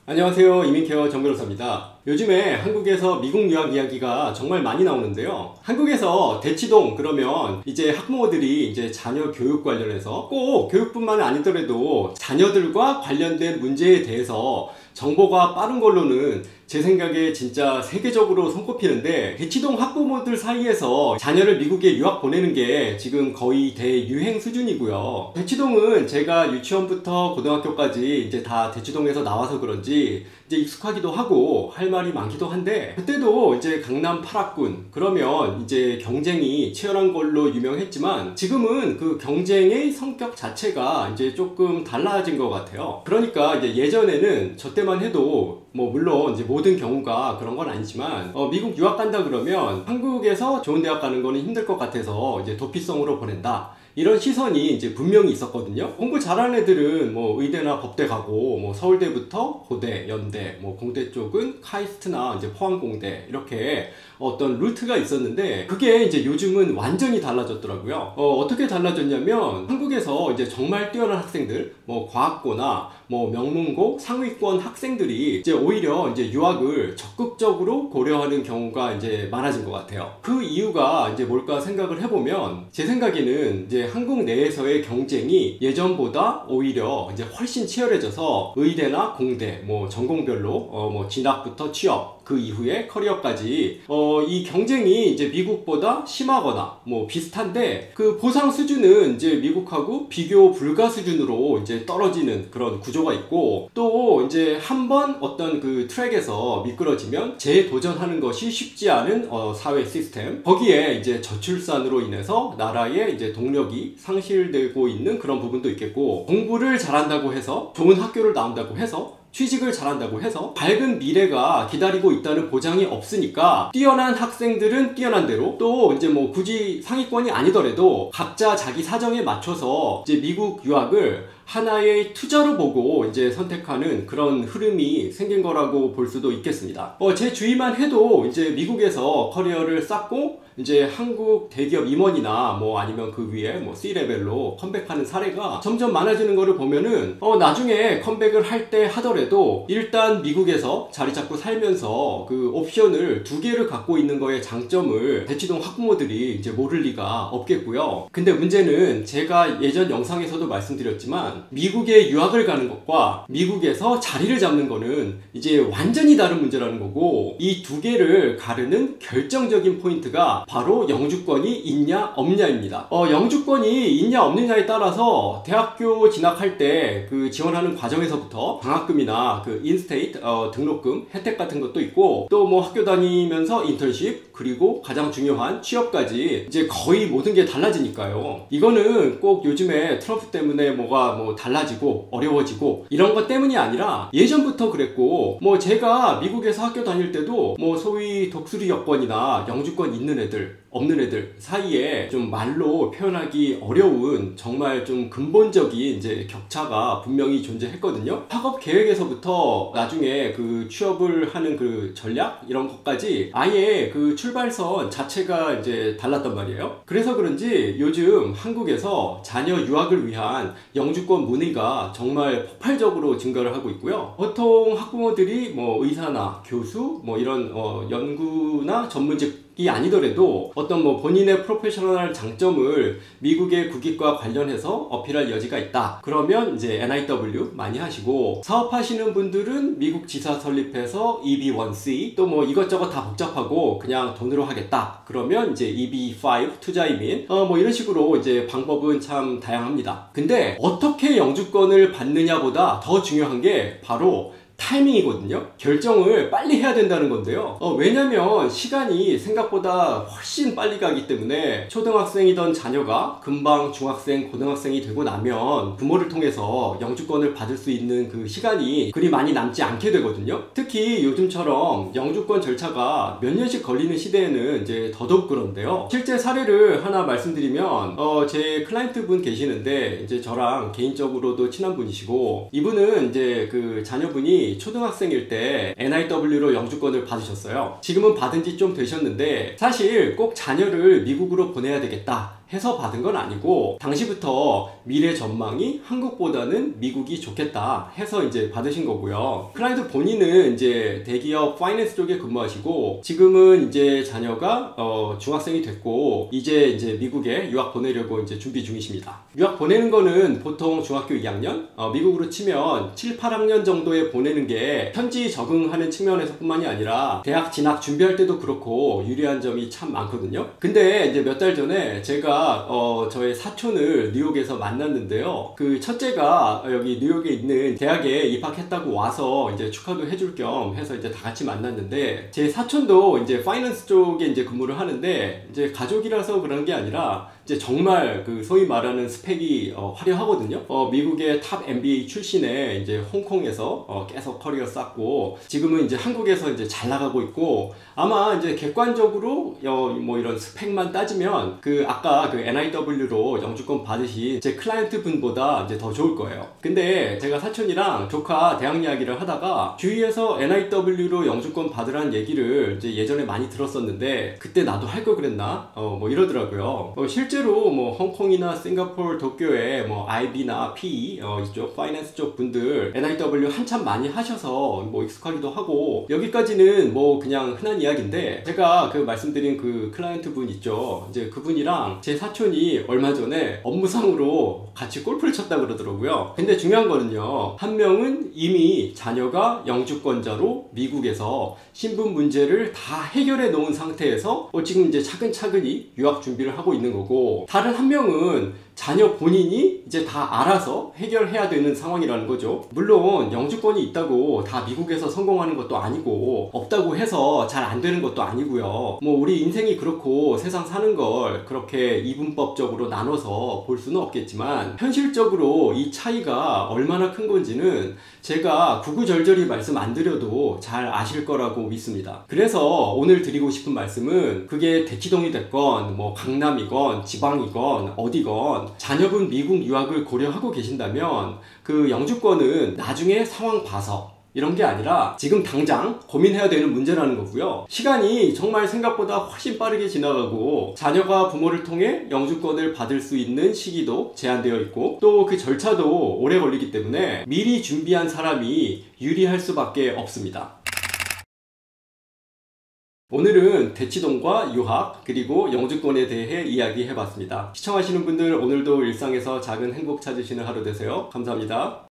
안녕하세요. 이민케어 정변호사입니다. 요즘에 한국에서 미국 유학 이야기가 정말 많이 나오는데요. 한국에서 대치동 그러면 이제 학부모들이 이제 자녀 교육 관련해서 꼭 교육뿐만 아니더라도 자녀들과 관련된 문제에 대해서 정보가 빠른 걸로는 제 생각에 진짜 세계적으로 손꼽히는데, 대치동 학부모들 사이에서 자녀를 미국에 유학 보내는 게 지금 거의 대유행 수준이고요. 대치동은 제가 유치원부터 고등학교까지 이제 다 대치동에서 나와서 그런지 이제 익숙하기도 하고 할 말이 많기도 한데, 그때도 이제 강남 8학군 그러면 이제 경쟁이 치열한 걸로 유명했지만 지금은 그 경쟁의 성격 자체가 이제 조금 달라진 것 같아요. 그러니까 이제 예전에는 저 때만 해도 뭐 물론 이제 모든 경우가 그런 건 아니지만 미국 유학 간다 그러면 한국에서 좋은 대학 가는 거는 힘들 것 같아서 이제 도피성으로 보낸다, 이런 시선이 이제 분명히 있었거든요. 공부 잘하는 애들은 뭐 의대나 법대 가고, 뭐 서울대부터 고대, 연대, 뭐 공대 쪽은 카이스트나 이제 포항공대, 이렇게 어떤 루트가 있었는데 그게 이제 요즘은 완전히 달라졌더라고요. 어떻게 달라졌냐면, 한국에서 이제 정말 뛰어난 학생들, 뭐 과학고나 뭐 명문고 상위권 학생들이 이제 오히려 이제 유학을 적극적으로 고려하는 경우가 이제 많아진 것 같아요. 그 이유가 이제 뭘까 생각을 해보면, 제 생각에는 이제 한국 내에서의 경쟁이 예전보다 오히려 이제 훨씬 치열해져서 의대나 공대, 뭐 전공별로 뭐 진학부터 취업, 그 이후에 커리어까지 이 경쟁이 이제 미국보다 심하거나 뭐 비슷한데, 그 보상 수준은 이제 미국하고 비교 불가 수준으로 이제 떨어지는 그런 구조가 있고, 또 이제 한번 어떤 그 트랙에서 미끄러지면 재도전하는 것이 쉽지 않은 사회 시스템, 거기에 이제 저출산으로 인해서 나라의 이제 동력이 상실되고 있는 그런 부분도 있겠고, 공부를 잘한다고 해서 좋은 학교를 나온다고 해서 취직을 잘한다고 해서 밝은 미래가 기다리고 있다는 보장이 없으니까, 뛰어난 학생들은 뛰어난 대로, 또 이제 뭐 굳이 상위권이 아니더라도 각자 자기 사정에 맞춰서 이제 미국 유학을 하나의 투자로 보고 이제 선택하는 그런 흐름이 생긴 거라고 볼 수도 있겠습니다. 제 주위만 해도 이제 미국에서 커리어를 쌓고 이제 한국 대기업 임원이나 뭐 아니면 그 위에 뭐 C레벨로 컴백하는 사례가 점점 많아지는 거를 보면은 나중에 컴백을 할 때 하더라도 일단 미국에서 자리 잡고 살면서 그 옵션을 두 개를 갖고 있는 거의 장점을 대치동 학부모들이 이제 모를 리가 없겠고요. 근데 문제는 제가 예전 영상에서도 말씀드렸지만, 미국에 유학을 가는 것과 미국에서 자리를 잡는 거는 이제 완전히 다른 문제라는 거고, 이 두 개를 가르는 결정적인 포인트가 바로 영주권이 있냐 없냐입니다. 영주권이 있냐 없느냐에 따라서 대학교 진학할 때 그 지원하는 과정에서부터 장학금이나 그 인스테이트 등록금 혜택 같은 것도 있고, 또 뭐 학교 다니면서 인턴십, 그리고 가장 중요한 취업까지 이제 거의 모든 게 달라지니까요. 이거는 꼭 요즘에 트럼프 때문에 뭐가 뭐 달라지고 어려워지고 이런 것 때문이 아니라 예전부터 그랬고, 뭐 제가 미국에서 학교 다닐 때도 뭐 소위 독수리 여권이나 영주권 있는 애들 없는 애들 사이에 좀 말로 표현하기 어려운 정말 좀 근본적인 이제 격차가 분명히 존재했거든요. 학업 계획에서부터 나중에 그 취업을 하는 그 전략 이런 것까지 아예 그 출발선 자체가 이제 달랐단 말이에요. 그래서 그런지 요즘 한국에서 자녀 유학을 위한 영주권 문의가 정말 폭발적으로 증가를 하고 있고요. 보통 학부모들이 뭐 의사나 교수 뭐 이런 연구나 전문직 이 아니더라도 어떤 뭐 본인의 프로페셔널 장점을 미국의 국익과 관련해서 어필할 여지가 있다, 그러면 이제 NIW 많이 하시고, 사업하시는 분들은 미국 지사 설립해서 EB1C, 또 뭐 이것저것 다 복잡하고 그냥 돈으로 하겠다, 그러면 이제 EB5 투자이민 뭐 이런 식으로 이제 방법은 참 다양합니다. 근데 어떻게 영주권을 받느냐보다 더 중요한 게 바로 타이밍이거든요. 결정을 빨리 해야 된다는 건데요. 왜냐면 시간이 생각보다 훨씬 빨리 가기 때문에, 초등학생이던 자녀가 금방 중학생, 고등학생이 되고 나면 부모를 통해서 영주권을 받을 수 있는 그 시간이 그리 많이 남지 않게 되거든요. 특히 요즘처럼 영주권 절차가 몇 년씩 걸리는 시대에는 이제 더더욱 그런데요. 실제 사례를 하나 말씀드리면, 제 클라이언트 분 계시는데 이제 저랑 개인적으로도 친한 분이시고, 이분은 이제 그 자녀분이 초등학생일 때 NIW로 영주권을 받으셨어요. 지금은 받은 지 좀 되셨는데, 사실 꼭 자녀를 미국으로 보내야 되겠다 해서 받은 건 아니고 당시부터 미래 전망이 한국보다는 미국이 좋겠다 해서 이제 받으신 거고요. 클라이언트 본인은 이제 대기업 파이낸스 쪽에 근무하시고 지금은 이제 자녀가 중학생이 됐고 이제 미국에 유학 보내려고 이제 준비 중이십니다. 유학 보내는 거는 보통 중학교 2학년, 미국으로 치면 7, 8학년 정도에 보내는 게 현지 적응하는 측면에서 뿐만이 아니라 대학 진학 준비할 때도 그렇고 유리한 점이 참 많거든요. 근데 이제 몇 달 전에 제가 저의 사촌을 뉴욕에서 만났는데요. 그 첫째가 여기 뉴욕에 있는 대학에 입학했다고 와서 이제 축하도 해줄 겸 해서 이제 다 같이 만났는데 제 사촌도 이제 파이낸스 쪽에 이제 근무를 하는데 이제 가족이라서 그런 게 아니라 이제 정말 그 소위 말하는 스펙이 화려하거든요. 미국의 탑 MBA 출신에 이제 홍콩에서 계속 커리어 쌓고 지금은 이제 한국에서 이제 잘 나가고 있고 아마 이제 객관적으로 뭐 이런 스펙만 따지면 그 아까 그 NIW로 영주권 받으신 제 클라이언트 분보다 이제 더 좋을 거예요. 근데 제가 사촌이랑 조카 대학 이야기를 하다가 주위에서 NIW로 영주권 받으라는 얘기를 이제 예전에 많이 들었었는데 그때 나도 할 걸 그랬나? 뭐 이러더라고요. 실제로 뭐 홍콩이나 싱가포르, 도쿄에 뭐 IB나 PE 이쪽 파이낸스 쪽 분들 NIW 한참 많이 하셔서 뭐 익숙하기도 하고 여기까지는 뭐 그냥 흔한 이야기인데 제가 그 말씀드린 그 클라이언트 분 있죠. 이제 그분이랑 제 사촌이 얼마 전에 업무상으로 같이 골프를 쳤다 그러더라고요. 근데 중요한 거는요. 한 명은 이미 자녀가 영주권자로 미국에서 신분 문제를 다 해결해 놓은 상태에서 지금 이제 차근차근히 유학 준비를 하고 있는 거고 다른 한 명은 자녀 본인이 이제 다 알아서 해결해야 되는 상황이라는 거죠. 물론 영주권이 있다고 다 미국에서 성공하는 것도 아니고 없다고 해서 잘 안 되는 것도 아니고요. 뭐 우리 인생이 그렇고 세상 사는 걸 그렇게 이분법적으로 나눠서 볼 수는 없겠지만 현실적으로 이 차이가 얼마나 큰 건지는 제가 구구절절히 말씀 안 드려도 잘 아실 거라고 믿습니다. 그래서 오늘 드리고 싶은 말씀은 그게 대치동이 됐건 뭐 강남이건 지방이건 어디건 자녀분 미국 유학을 고려하고 계신다면 그 영주권은 나중에 상황 봐서 이런 게 아니라 지금 당장 고민해야 되는 문제라는 거고요. 시간이 정말 생각보다 훨씬 빠르게 지나가고 자녀가 부모를 통해 영주권을 받을 수 있는 시기도 제한되어 있고 또 그 절차도 오래 걸리기 때문에 미리 준비한 사람이 유리할 수밖에 없습니다. 오늘은 대치동과 유학 그리고 영주권에 대해 이야기해봤습니다. 시청하시는 분들 오늘도 일상에서 작은 행복 찾으시는 하루 되세요. 감사합니다.